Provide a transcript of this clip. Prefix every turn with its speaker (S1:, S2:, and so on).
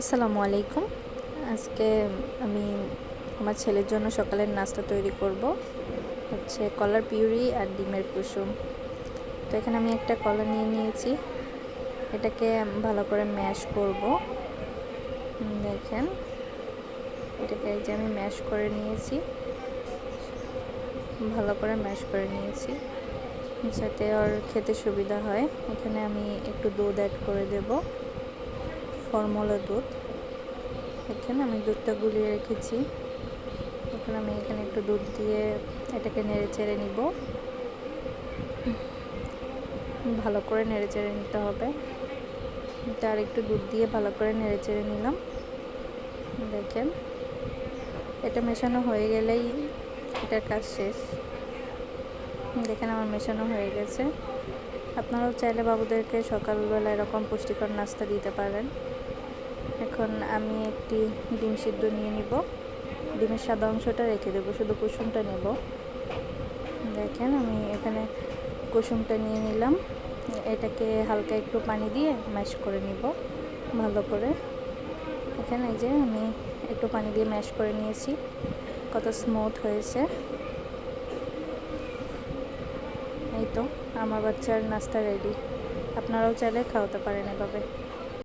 S1: আসসালামু আলাইকুম। আজকে আমি আমার ছেলের জন্য সকালের নাস্তা তৈরি করব। হচ্ছে কলার পিউরি আর ডিমের কুসুম। তো এখানে আমি একটা কলা নিয়ে নিয়েছি, এটাকে ভালো করে ম্যাশ করব। দেখেন, এটাকে যে আমি ম্যাশ করে নিয়েছি, ভালো করে ম্যাশ করে নিয়েছি যাতে ওর খেতে সুবিধা হয়। এখানে আমি একটু দুধ অ্যাড করে দেব, ফর্মুলা দুধ। এখানে আমি দুধটা গুলিয়ে রেখেছি। এখন আমি এখানে একটু দুধ দিয়ে এটাকে নেড়ে চেড়ে নিব, ভালো করে নেড়ে চেড়ে নিতে হবে। তার একটু দুধ দিয়ে ভালো করে নেড়ে চেড়ে নিলাম। দেখেন, এটা মেশানো হয়ে গেলেই এটার কাজ শেষ। দেখেন, আমার মেশানো হয়ে গেছে। আপনারাও চাইলে বাবুদেরকে সকালবেলা এরকম পুষ্টিকর নাস্তা দিতে পারেন। এখন আমি একটি ডিম সিদ্ধ নিয়ে নিব, ডিমের সাদা অংশটা রেখে দেবো, শুধু কুসুমটা নেব। দেখেন, আমি এখানে কুসুমটা নিয়ে নিলাম। এটাকে হালকা একটু পানি দিয়ে ম্যাশ করে নিব ভালো করে। এখানে এই যে আমি একটু পানি দিয়ে ম্যাশ করে নিয়েছি, কত স্মুথ হয়েছে। এই তো আমার বাচ্চার নাস্তা রেডি। আপনারাও চাইলে খাওয়াতে পারেন এভাবে।